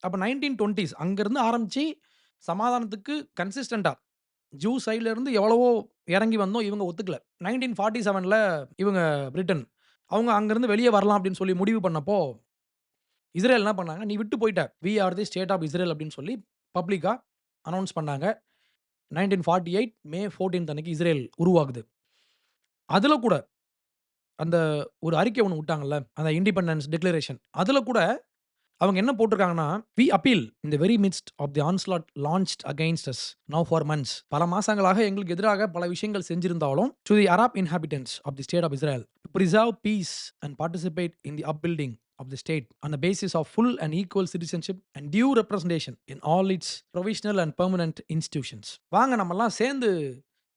அப்ப 1920ஸ் அங்கருந்து ஆரம்பிச்சு சமாதானத்துக்கு கன்சிஸ்டென்ட்டா ஜூ சைட்ல இருந்து எவ்வளவோ இறங்கி வந்தோம். இவங்க ஒத்துக்கல. 1947ல இவங்க பிரிட்டன். அவங்க அங்கருந்து வெளிய வரலாம் அப்படின்னு சொல்லி முடிவு பண்ணப்போ, இஸ்ரேல் என்ன பண்ணாங்க, "நீ விட்டு போய்ட்ட. We are the State of Israel" அப்படின்னு சொல்லி பப்ளிக்கா அனவுன்ஸ் பண்ணாங்க. 1948 மே 14த் அன்னைக்கு இஸ்ரேல் உருவாகுது. அதுல கூட அந்த ஒரு அறிக்கை ஒண்ணு விட்டாங்கல்ல, அந்த இண்டிபெண்டன்ஸ் டிக்ளரேஷன். அதுல கூட அவங்க என்ன போட்டிருக்காங்கன்னா, "we appeal in the very midst of the onslaught launched against us now for months." பல மாசங்களாக எங்களுக்கு எதிராக பல விஷயங்கள் செஞ்சிருந்தாலும், "to the Arab inhabitants of the State of Israel to preserve peace and participate in the upbuilding of the state on the basis of full and equal citizenship and due representation in all its provisional and permanent institutions." வாங்க நம்மல்லாம் சேர்ந்து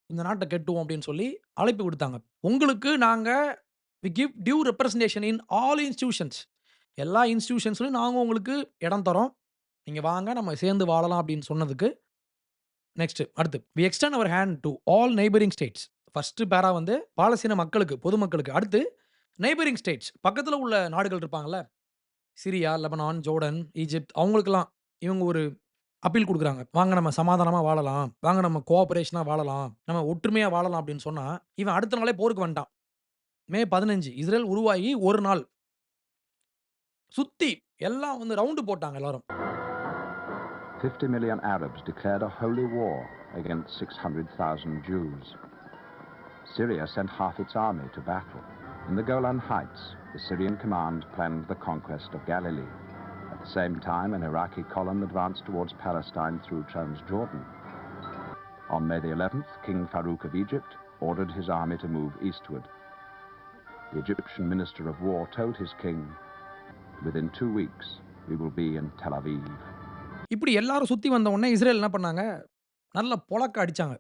இந்த நாட்ட கட்டுவோம் அப்படின்னு சொல்லி அழைப்பு விடுத்தாங்க. உங்களுக்கு நாங்க we give due representation in all institutions. எல்லா இன்ஸ்டிடியூஷன்ஸ்லயும் நாங்க உங்களுக்கு இடம் தர்றோம். நீங்க வாங்க நம்ம சேர்ந்து வாழலாம் அப்படின்னு சொன்னதுக்கு, நெக்ஸ்ட் அடுத்து we extend our hand to all neighbouring states. First பேரா வந்து பாலஸ்தீன மக்களுக்கு, பொதுமக்களுக்கு. அடுத்து நெய்பரிங் ஸ்டேட்ஸ் பக்கத்துல உள்ள நாடுகள் இருப்பாங்கல்ல. சிரியா, லெபனான், ஜோர்டன், ஈஜிப்ட் அவங்களுக்கெல்லாம் இவங்க ஒரு அப்பீல் குடுக்குறாங்க. வாங்க நம்ம சமாதானமா வாழலாம். வாங்க நம்ம கோஆப்பரேஷனா வாழலாம். நம்ம ஒற்றுமையா வாழலாம் அப்படின்னு சொன்னா, இவன் அடுத்த நாளே போருக்கு வந்துட்டான். மே 15 இஸ்ரேல் உருவாகி 1 நாள். சுத்தி எல்லாம் வந்து ரவுண்டு போட்டாங்க எல்லாரும். 50 million Arabs declared a holy war against 600,000 Jews. Syria sent half its army to battle. In the Golan Heights, the Syrian command planned the conquest of Galilee. At the same time, an Iraqi column advanced towards Palestine through Transjordan. On May the 11th, King Farouk of Egypt ordered his army to move eastward. The Egyptian Minister of War told his king, "Within 2 weeks, we will be in Tel Aviv." இப்படி எல்லாரும் சுத்தி வந்த உடனே Israel என்ன பண்ணாங்க, நல்ல பொளக்க அடிச்சாங்க.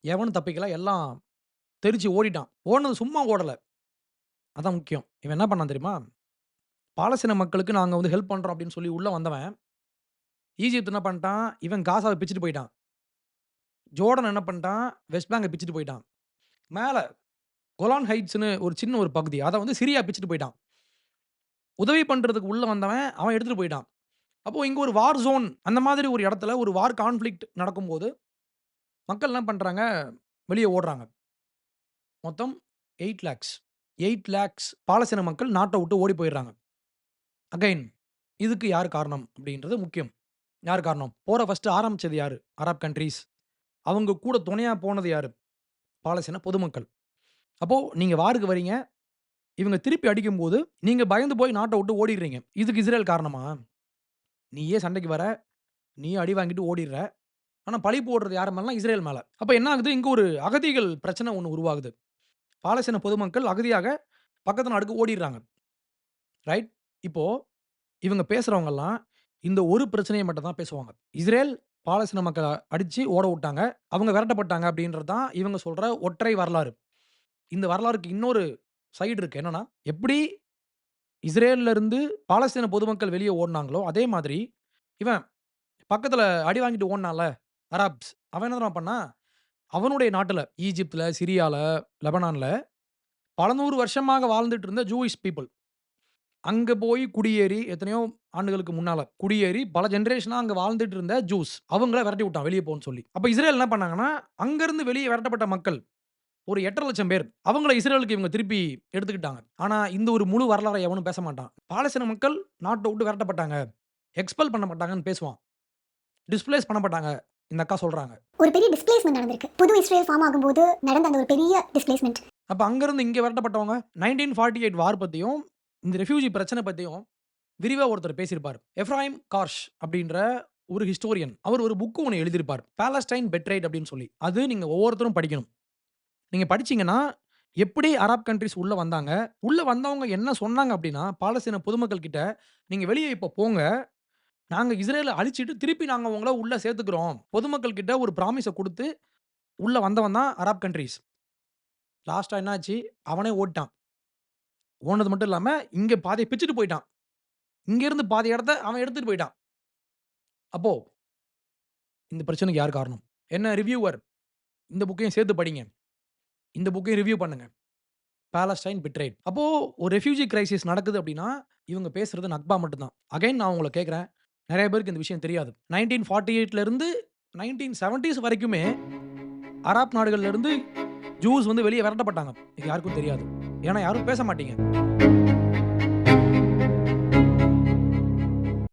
எவனும் தப்பிக்கல. எல்லாம் தெறிச்சு ஓடிட்டான். ஓடுனது சும்மா ஓடல. அதான் முக்கியம். இவன் என்ன பண்ணான் தெரியுமா? பாலஸ்தீன மக்களுக்கு நாங்க வந்து ஹெல்ப் பண்றோம் அப்படின்னு சொல்லி உள்ள வந்தவன், ஈஜிப்த் என்ன பண்ணிட்டான், இவன் காசாவ பிச்சுட்டு போயிட்டான். ஜோர்டன் என்ன பண்ணிட்டான், வெஸ்ட் பேங்க பிச்சுட்டு போயிட்டான். மேல கோலான் ஹைட்ஸ்ன்னு ஒரு சின்ன ஒரு பகுதி. அத வந்து சிரியா பிச்சுட்டு போயிட்டான். உதவி பண்றதுக்கு உள்ள வந்தவன், அவன் எடுத்துட்டு போயிட்டான். அப்போ இங்க ஒரு வார் ஜோன் அந்த மாதிரி ஒரு இடத்துல ஒரு வார் கான்ஃப்ளிக்ட் நடக்கும்போது, மக்கள் என்ன பண்றாங்க, வெளிய ஓடுறாங்க. மொத்தம் 8,00,000 8,00,000 பாலஸ்தீன மக்கள் நாட்ட விட்டு ஓடி போயிடுறாங்க. அகைன் இதுக்கு யார் காரணம் அப்படின்றது முக்கியம். யார் காரணம்? போர ஃபர்ஸ்ட் ஆரம்பிச்சது யாரு? Arab countries. அவங்க கூட துணையா போனது யாரு? பாலஸ்தீன பொதுமக்கள். அப்போ நீங்க வாருக்கு வரீங்க. இவங்க திருப்பி அடிக்கும்போது, நீங்க பயந்து போய் நாட்ட விட்டு ஓடிர்றீங்க. இதுக்கு இஸ்ரேல் காரணமா? நீயே சண்டைக்கு வர, நீயே அடி வாங்கிட்டு ஓடிர்ற. ஆனா பழி போடுறது யார் மேலனா இஸ்ரேல் மேல. அப்ப என்ன ஆகுது? இங்க ஒரு அகதிகள் பிரச்சனை ஒண்ணு உருவாகுது. பாலஸ்தீன பொதுமக்கள் அகதியாக பக்கத்து நாடுக்கு ஓடிர்றாங்க. ரைட்? இப்போ இவங்க பேசுறவங்கலாம், இந்த ஒரு பிரச்சனைய மட்டும் தான் பேசுவாங்க. இஸ்ரேல் பாலஸ்தீன மக்கள அடிச்சு ஓட வுட்டாங்க. அவங்க விரட்டப்பட்டாங்க அப்படின்றது தான் இவங்க சொல்ற ஒற்றை வரலாறு. இந்த வரலாறுக்கு இன்னொரு சைடு இருக்கு. என்னன்னா, எப்படி இஸ்ரேல்ல இருந்து பாலஸ்தீன பொதுமக்கள் வெளிய ஓடுனாங்களோ, அதே மாதிரி இவன் பக்கத்துல அடி வாங்கிட்டு ஓடுனான்ல, அரப்ஸ். அவன் என்ன தெரியுமா பண்ணான்? அவனுடைய நாட்டுல, ஈஜிப்ட்ல, சிரியால, லெபனான்ல பல 100 வருஷமாக வாழ்ந்துட்டு இருந்த ஜூயிஷ் பீப்பிள். அங்க போய் குடியேறி எத்தனையோ ஆண்டுகளுக்கு முன்னால குடியேறி பல ஜெனரேஷனா அங்க வாழ்ந்துட்டு இருந்த ஜூஸ். அவங்கள விரட்டி விட்டான் வெளிய போன்னு சொல்லி. அப்ப இஸ்ரேல் என்ன பண்ணாங்கன்னா, அங்கருந்து வெளிய விரட்டப்பட்ட மக்கள் ஒரு 8,50,000 பேர். அவங்கள இஸ்ரேலுக்கு இவங்க திருப்பி எடுத்துக்கிட்டாங்க. ஆனா இந்த ஒரு முழு வரலாற எவனும் பேச மாட்டான். பாலஸ்தீன மக்கள் நாட்ட விட்டு விரட்டப்பட்டாங்க. எக்ஸ்பெல் பண்ணப்பட்டாங்கன்னு பேசுவான். டிஸ்பிளேஸ் பண்ணப்பட்டாங்க. இந்த அக்கா சொல்றாங்க. ஒரு பெரிய டிஸ்பிளேஸ்மென்ட் நடந்திருக்கு. புது இஸ்ரேல் ஃபார்ம் ஆகும்போது நடந்த அந்த ஒரு பெரிய டிஸ்பிளேஸ்மென்ட். அப்ப அங்கருந்து இங்க விரட்டப்பட்டவங்க 1948 வார் பத்தியும், இந்த ரெஃப்யூஜி பிரச்சனை பத்தியும் விரிவா ஒருத்தர் பேசியிருப்பார். எஃப்ராயிம் கார்ஷ் அப்படின்ற ஒரு ஹிஸ்டோரியன். அவர் ஒரு புக் ஒண்ணு எழுதியிருப்பார். பாலஸ்டைன் பெட்ரைட் அப்படின்னு சொல்லி. அது நீங்க ஒவ்வொருத்தரும் படிக்கணும். நீங்க படிச்சீங்கன்னா, எப்படி அரப் கன்ட்ரீஸ் உள்ள வந்தாங்க? உள்ள வந்தவங்க என்ன சொன்னாங்க அப்படின்னா, பாலஸ்தீன பொதுமக்கள் கிட்ட, "நீங்க வெளிய இப்ப போங்க. நாங்க இஸ்ரேல அழிச்சிட்டு திருப்பி நாங்க உங்கள உள்ள சேர்த்துக்கிறோம்." பொதுமக்கள் கிட்ட ஒரு ப்ராமிஸ குடுத்து உள்ள வந்தவன் தான் அரப் கன்ட்ரீஸ். லாஸ்ட்டா என்ன ஆச்சு? அவனே ஓடிட்டான். ஓடுனது மட்டும் இல்லாம, இங்க பாதிய பிச்சுட்டு போயிட்டான். இங்க இருந்து பாதி இடத்த அவன் எடுத்துட்டு போயிட்டான். அப்போ இந்த பிரச்சனைக்கு யார் காரணம்? என்ன ரிவ்யூவர் இந்த புக்கையும் சேர்த்து படிங்க. இந்த புக்கையும் ரிவ்யூ பண்ணுங்க. Palestine betrayed. அப்போ ஒரு ரெஃப்யூஜி கிரைசிஸ் நடக்குது அப்டின்னா, இவங்க பேசுறது நக்பா மட்டும் தான். அகைன் நான் உங்கள கேட்கிறேன். நெறைய பேருக்கு இந்த விஷயம் தெரியாது. 1948ல இருந்து 1970ஸ் வரைக்குமே அரப் நாடுகள்ல இருந்து ஜூஸ் வந்து வெளிய விரட்டப்பட்டாங்க. இது யாருக்கும் தெரியாது. ஏன்னா யாரும் பேச மாட்டீங்க.